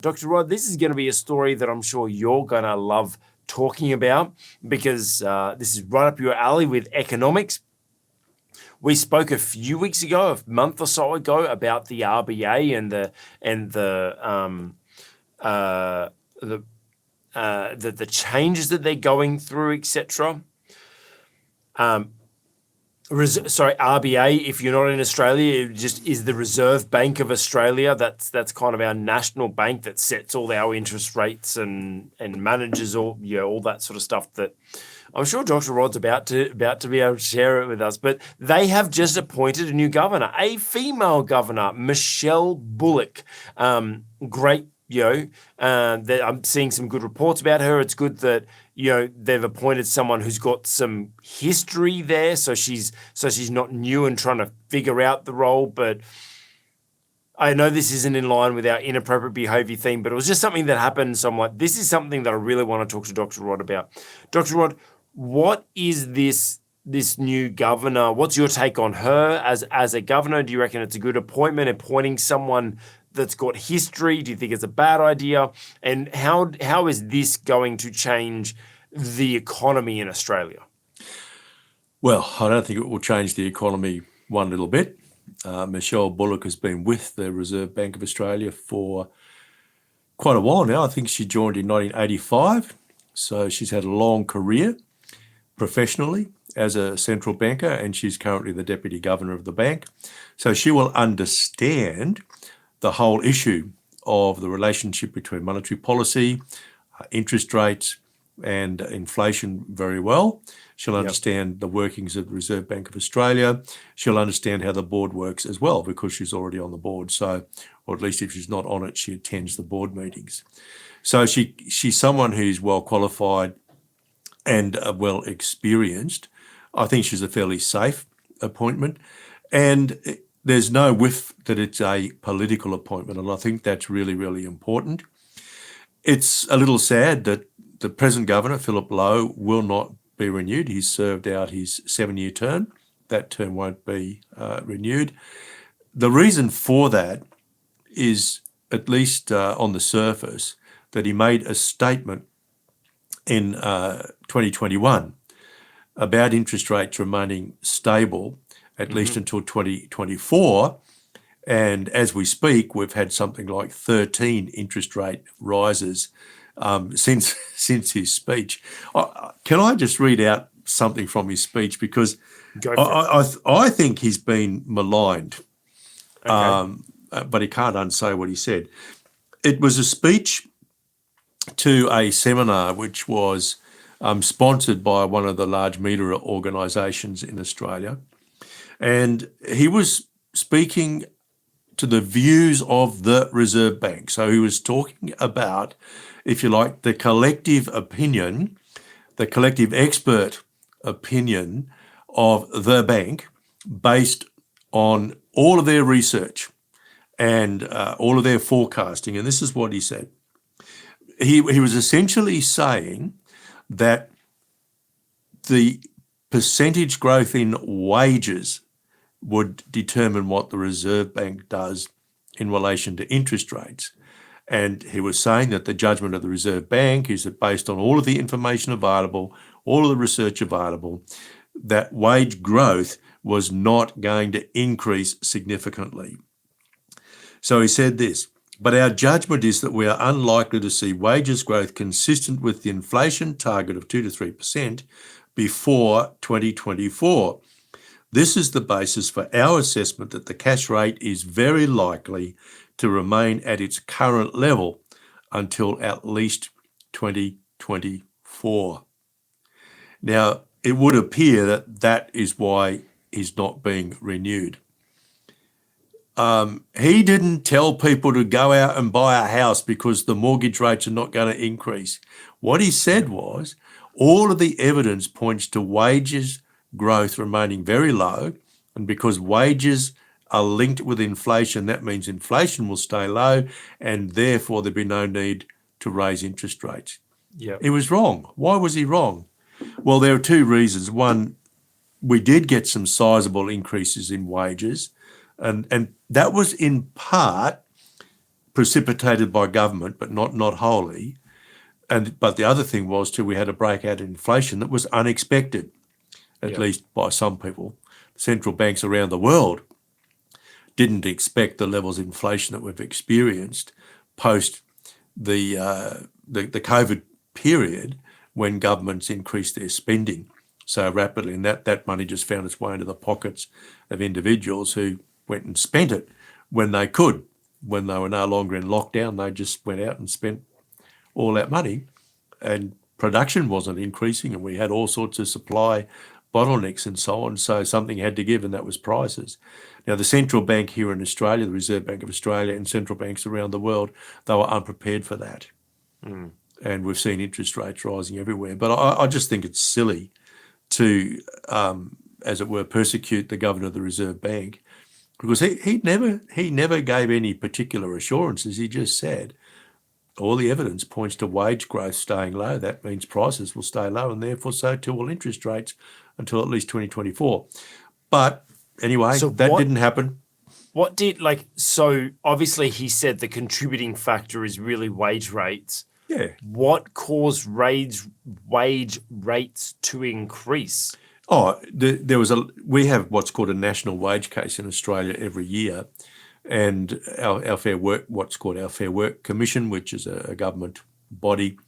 Dr. Rod, this is going to be a story that I'm sure you're going to love talking about because this is right up your alley with economics. We spoke a few weeks ago, a month or so ago, about the RBA and the changes that they're going through, etc. RBA, if you're not in Australia, it just is the Reserve Bank of Australia. That's kind of our national bank that sets all our interest rates and manages all that sort of stuff that I'm sure Dr. Rod's about to be able to share it with us. But they have just appointed a new governor, a female governor, Michelle Bullock. Great. I'm seeing some good reports about her. It's good that they've appointed someone who's got some history there, so she's not new and trying to figure out the role. But I know this isn't in line with our inappropriate behaviour theme, but it was just something that happened. So I'm like, this is something that I really want to talk to Dr. Rod about. Dr. Rod, what is this new governor? What's your take on her as a governor? Do you reckon it's a good appointment, appointing someone that's got history? Do you think it's a bad idea? And how is this going to change the economy in Australia? Well, I don't think it will change the economy one little bit. Michelle Bullock has been with the Reserve Bank of Australia for quite a while now. I think she joined in 1985. So she's had a long career professionally as a central banker, and she's currently the Deputy Governor of the bank. So she will understand the whole issue of the relationship between monetary policy, interest rates, and inflation very well. She'll understand the workings of the Reserve Bank of Australia. She'll understand how the board works as well, because she's already on the board. So, or at least if she's not on it, she attends the board meetings. So she's someone who's well qualified and well experienced. I think she's a fairly safe appointment. And there's no whiff that it's a political appointment, and I think that's really, really important. It's a little sad that the present governor, Philip Lowe, will not be renewed. He's served out his 7-year term. That term won't be renewed. The reason for that is, at least on the surface, that he made a statement in 2021 about interest rates remaining stable at least until 2024. And as we speak, we've had something like 13 interest rate rises since his speech. Can I just read out something from his speech? Because I think he's been maligned, but he can't unsay what he said. It was a speech to a seminar which was sponsored by one of the large media organisations in Australia. And he was speaking to the views of the Reserve Bank. So he was talking about, if you like, the collective opinion, the collective expert opinion of the bank based on all of their research and all of their forecasting. And this is what he said. He was essentially saying that the percentage growth in wages would determine what the Reserve Bank does in relation to interest rates. And he was saying that the judgment of the Reserve Bank is that, based on all of the information available, all of the research available, that wage growth was not going to increase significantly. So he said this: but our judgment is that we are unlikely to see wages growth consistent with the inflation target of 2 to 3% before 2024. This is the basis for our assessment that the cash rate is very likely to remain at its current level until at least 2024. Now, it would appear that that is why he's not being renewed. He didn't tell people to go out and buy a house because the mortgage rates are not going to increase. What he said was, all of the evidence points to wages growth remaining very low, and because wages are linked with inflation, that means inflation will stay low, and therefore there'd be no need to raise interest rates. Yeah, He was wrong. Why was he wrong? Well, there are two reasons. One, we did get some sizable increases in wages, and that was in part precipitated by government, but not wholly. But the other thing was too, we had a breakout in inflation that was unexpected, at least by some people. Central banks around the world didn't expect the levels of inflation that we've experienced post the COVID period, when governments increased their spending so rapidly, and that money just found its way into the pockets of individuals who went and spent it when they could. When they were no longer in lockdown, they just went out and spent all that money, and production wasn't increasing, and we had all sorts of supply bottlenecks and so on. So something had to give, and that was prices. Now, the central bank here in Australia, the Reserve Bank of Australia, and central banks around the world, they were unprepared for that. And we've seen interest rates rising everywhere. But I just think it's silly to, as it were, persecute the governor of the Reserve Bank, because he never gave any particular assurances. He just said all the evidence points to wage growth staying low. That means prices will stay low, and therefore so too will interest rates until at least 2024. But anyway, so that didn't happen. What did, so obviously he said the contributing factor is really wage rates. Yeah. What caused wage rates to increase? Oh, we have what's called a national wage case in Australia every year, and our Fair Work, what's called our Fair Work Commission, which is a government body,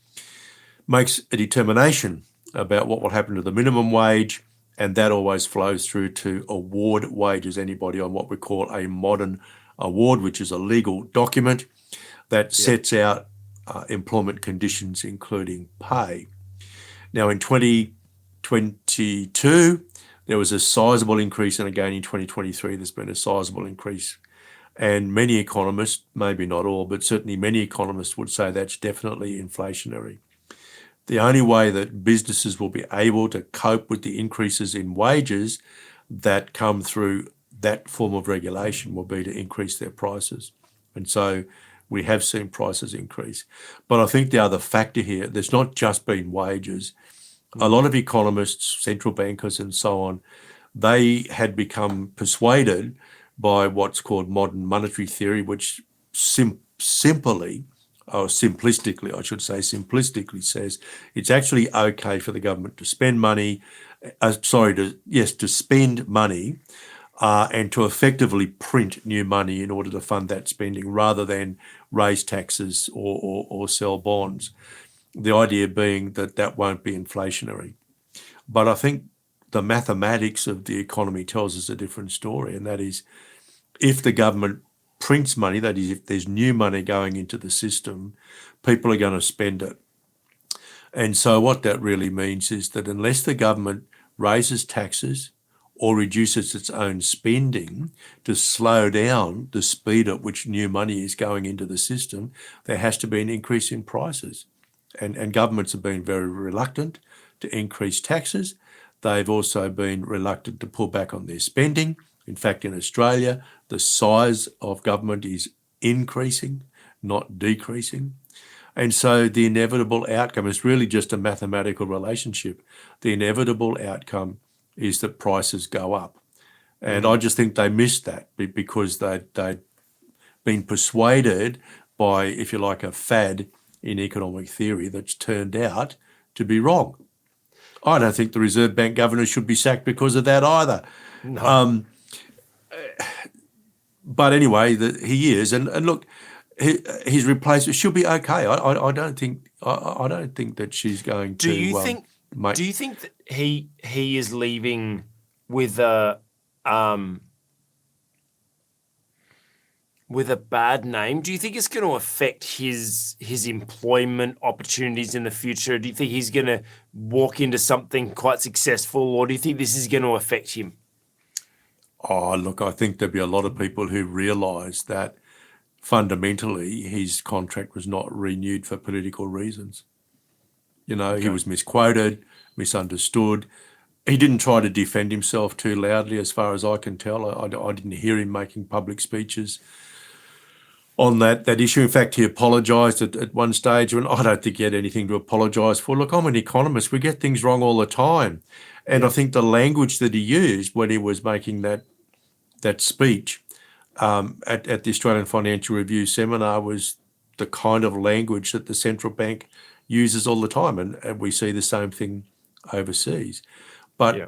makes a determination about what will happen to the minimum wage, and that always flows through to award wages anybody on what we call a modern award, which is a legal document that sets out employment conditions, including pay. Now, in 2022, there was a sizable increase, and again in 2023, there's been a sizable increase. And many economists, maybe not all, but certainly many economists would say that's definitely inflationary. The only way that businesses will be able to cope with the increases in wages that come through that form of regulation will be to increase their prices. And so we have seen prices increase. But I think the other factor here, there's not just been wages. A lot of economists, central bankers and so on, they had become persuaded by what's called modern monetary theory, which simplistically says it's actually okay for the government to spend money, to spend money and to effectively print new money in order to fund that spending rather than raise taxes or sell bonds. The idea being that won't be inflationary. But I think the mathematics of the economy tells us a different story, and that is if the government prints money, that is, if there's new money going into the system, people are going to spend it. And so what that really means is that unless the government raises taxes or reduces its own spending to slow down the speed at which new money is going into the system, there has to be an increase in prices. And governments have been very reluctant to increase taxes. They've also been reluctant to pull back on their spending. In fact, in Australia, the size of government is increasing, not decreasing. And so the inevitable outcome is really just a mathematical relationship. The inevitable outcome is that prices go up. And I just think they missed that because they'd been persuaded by, if you like, a fad in economic theory that's turned out to be wrong. I don't think the Reserve Bank governor should be sacked because of that either. No. But anyway, he is, and look, his replacement should be okay. I don't think that she's going to. Do you think that he is leaving with a bad name? Do you think it's going to affect his employment opportunities in the future? Do you think he's going to walk into something quite successful, or do you think this is going to affect him? Oh, look, I think there'll be a lot of people who realise that fundamentally his contract was not renewed for political reasons. You know, He was misquoted, misunderstood. He didn't try to defend himself too loudly, as far as I can tell. I didn't hear him making public speeches on that issue. In fact, he apologised at one stage, and I don't think he had anything to apologise for. Look, I'm an economist. We get things wrong all the time. And I think the language that he used when he was making that speech at the Australian Financial Review seminar was the kind of language that the central bank uses all the time, and we see the same thing overseas. But Yeah.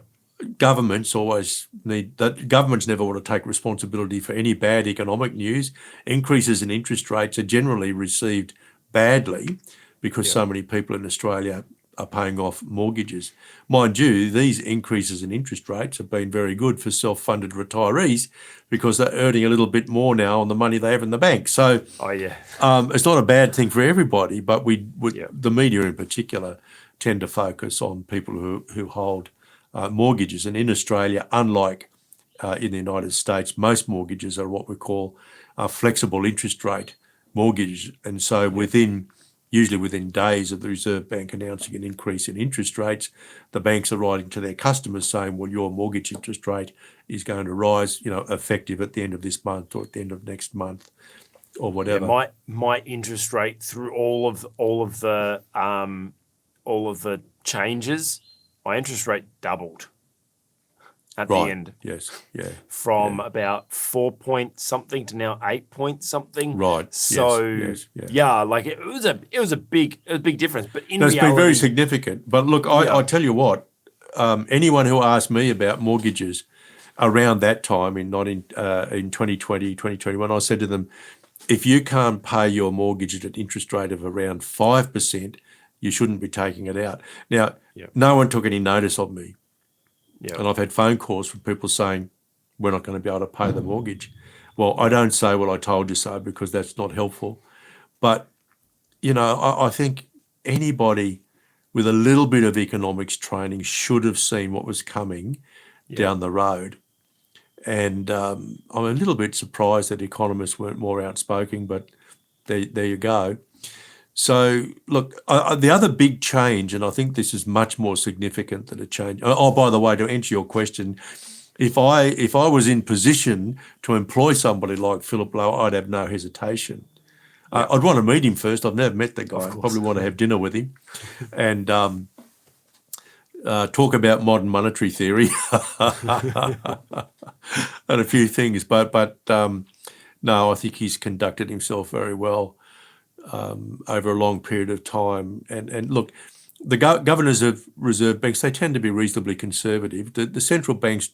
governments never want to take responsibility for any bad economic news. Increases in interest rates are generally received badly because Yeah. so many people in Australia are paying off mortgages. Mind you, these increases in interest rates have been very good for self-funded retirees because they're earning a little bit more now on the money they have in the bank. So Oh, yeah. it's not a bad thing for everybody, but Yeah. the media in particular tend to focus on people who hold mortgages. And in Australia, unlike in the United States, most mortgages are what we call flexible interest rate mortgages. And so usually within days of the Reserve Bank announcing an increase in interest rates, the banks are writing to their customers saying, well, your mortgage interest rate is going to rise, effective at the end of this month or at the end of next month or Yeah, whatever. my interest rate through all of the changes, my interest rate doubled at the Right. end Yes. Yeah. from about 4 point something to now 8 point something. Right. So Yes. Yeah. yeah, like it was a big difference. But in It's been very reality, significant. But look, yeah, I tell you what, anyone who asked me about mortgages around that time in 2020, 2021, I said to them, if you can't pay your mortgage at an interest rate of around 5%, you shouldn't be taking it out. Now, yeah, no one took any notice of me. yeah, And I've had phone calls from people saying, we're not going to be able to pay the mortgage. Well, I don't say, well, I told you so, because that's not helpful. But, I think anybody with a little bit of economics training should have seen what was coming down the road. And I'm a little bit surprised that economists weren't more outspoken, but there you go. So, look, the other big change, and I think this is much more significant than a change. Oh, by the way, to answer your question, if I was in position to employ somebody like Philip Lowe, I'd have no hesitation. I'd want to meet him first. I've never met the guy. of I'd course. probably want to have dinner with him and talk about modern monetary theory and a few things. But no, I think he's conducted himself very well over a long period of time. And look, the governors of reserve banks, they tend to be reasonably conservative. The central banks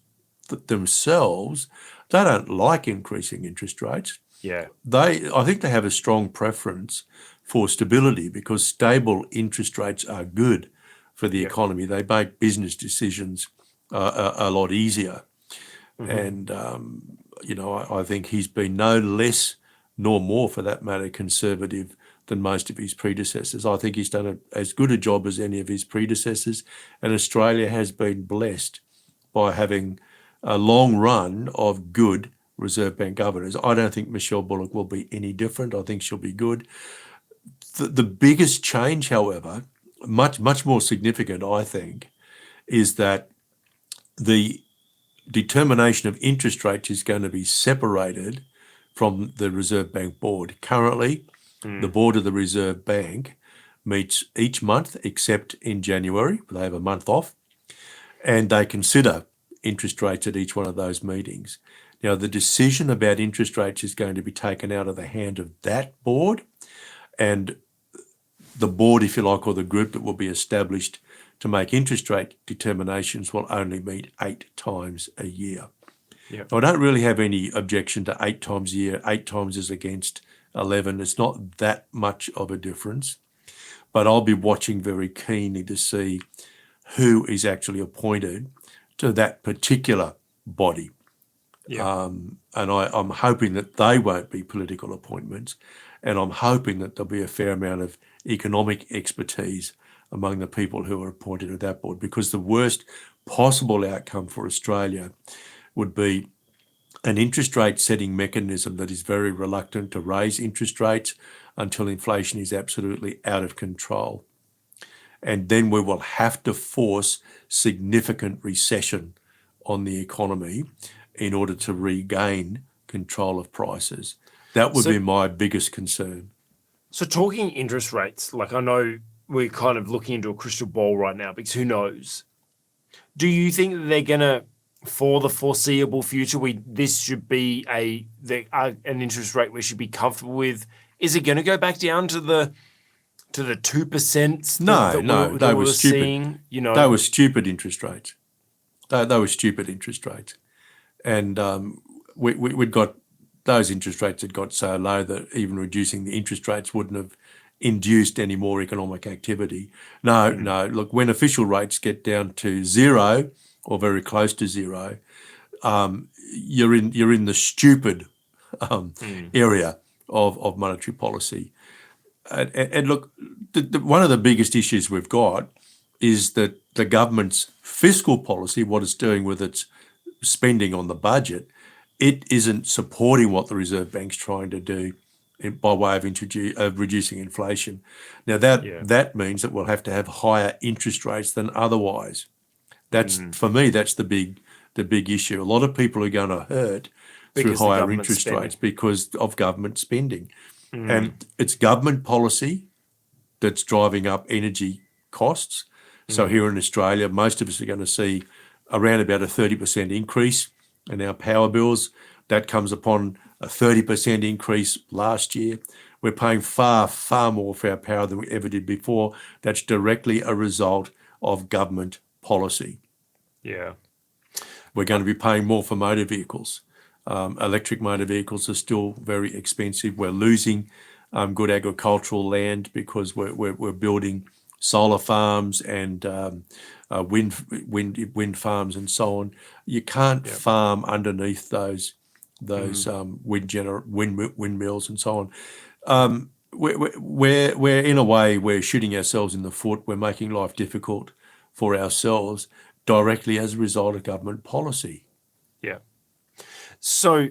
themselves, they don't like increasing interest rates. Yeah, I think they have a strong preference for stability because stable interest rates are good for the economy. They make business decisions a lot easier. And, I think he's been no less nor more, for that matter, conservative than most of his predecessors. I think he's done as good a job as any of his predecessors, and Australia has been blessed by having a long run of good Reserve Bank governors. I don't think Michelle Bullock will be any different. I think she'll be good. The biggest change, however, much more significant, I think, is that the determination of interest rates is going to be separated from the Reserve Bank board. Currently, the board of the Reserve Bank meets each month except in January. They have a month off, and they consider interest rates at each one of those meetings. Now, the decision about interest rates is going to be taken out of the hand of that board, and the board, if you like, or the group that will be established to make interest rate determinations will only meet 8 times a year. yeah, I don't really have any objection to 8 times a year. 8 times is against 11. It's not that much of a difference, but I'll be watching very keenly to see who is actually appointed to that particular body. yeah. And I'm hoping that they won't be political appointments, and I'm hoping that there'll be a fair amount of economic expertise among the people who are appointed to that board, because the worst possible outcome for Australia would be an interest rate setting mechanism that is very reluctant to raise interest rates until inflation is absolutely out of control. And then we will have to force significant recession on the economy in order to regain control of prices. That would So- be my biggest concern. So talking interest rates, like I know we're kind of looking into a crystal ball right now because who knows? Do you think that they're gonna for the foreseeable future, this should be an interest rate we should be comfortable with. Is it going to go back down to the 2%? No, they were stupid. Seeing, They were stupid interest rates. They were stupid interest rates, and we'd got those interest rates had got so low that even reducing the interest rates wouldn't have induced any more economic activity. No. Look, when official rates get down to zero or very close to zero, you're in the stupid area of monetary policy. And look, one of the biggest issues we've got is that the government's fiscal policy, what it's doing with its spending on the budget, it isn't supporting what the Reserve Bank's trying to do by way of reducing inflation. Now that means that we'll have to have higher interest rates than otherwise. That's for me. That's the big issue. A lot of people are going to hurt through higher interest rates because of government spending, and it's government policy that's driving up energy costs. So here in Australia, most of us are going to see around about a 30% increase in our power bills. That comes upon a 30% increase last year. We're paying far, far more for our power than we ever did before. That's directly a result of government policy. Yeah. We're going to be paying more for motor vehicles. Electric motor vehicles are still very expensive. We're losing good agricultural land because we're building solar farms and wind farms and so on. You can't farm underneath those windmills and so on. We're in a way we're shooting ourselves in the foot. We're making life difficult for ourselves directly as a result of government policy. Yeah. So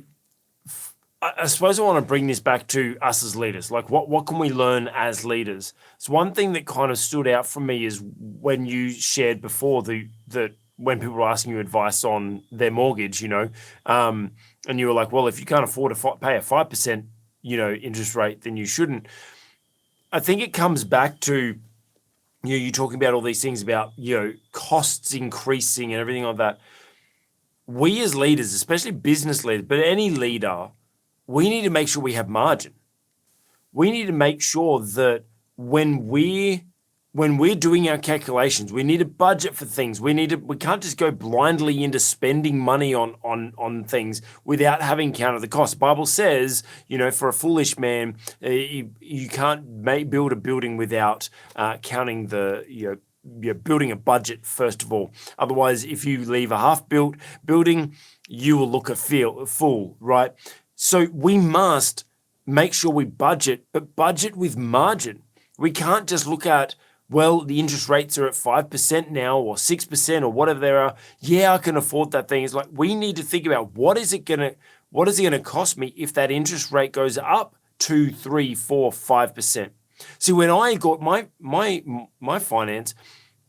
I suppose I want to bring this back to us as leaders. Like, what can we learn as leaders? So one thing that kind of stood out for me is when you shared before that when people were asking you advice on their mortgage, and you were like, well, if you can't afford to pay a 5%, interest rate, then you shouldn't. I think it comes back to, you're talking about all these things about, costs increasing and everything like that. We as leaders, especially business leaders, but any leader, we need to make sure we have margin. We need to make sure that when we're doing our calculations, we need to budget for things. We can't just go blindly into spending money on things without having counted the cost. The Bible says, for a foolish man, you can't build a building without counting you're building a budget first of all. Otherwise, if you leave a half-built building, you will look a fool, right? So we must make sure we budget, but budget with margin. We can't just look at, well, the interest rates are at 5% now or 6% or whatever they are. Yeah, I can afford that thing. It's like we need to think about what is it gonna cost me if that interest rate goes up 2, 3, 4, 5%. See, when I got my finance,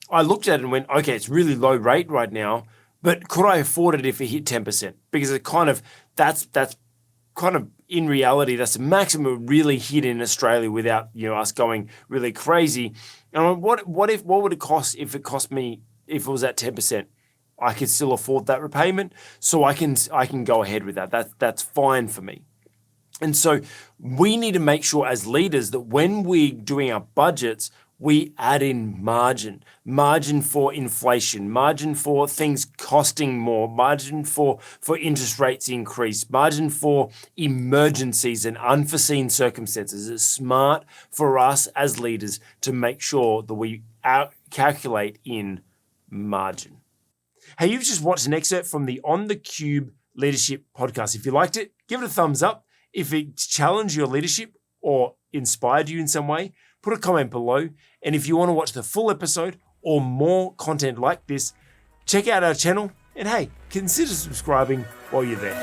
I looked at it and went, okay, it's really low rate right now, but could I afford it if it hit 10%? Because it that's kind of in reality, that's the maximum really hit in Australia without us going really crazy. And what would it cost if it was at 10%? I could still afford that repayment, so I can go ahead with that. That's fine for me. And so we need to make sure as leaders that when we're doing our budgets, we add in margin for inflation, margin for things costing more, margin for interest rates increase, margin for emergencies and unforeseen circumstances. It's smart for us as leaders to make sure that we calculate in margin. Hey, you've just watched an excerpt from the On the Cube Leadership podcast. If you liked it, give it a thumbs up. If it challenged your leadership or inspired you in some way, put a comment below. And if you want to watch the full episode or more content like this, check out our channel. And hey, consider subscribing while you're there.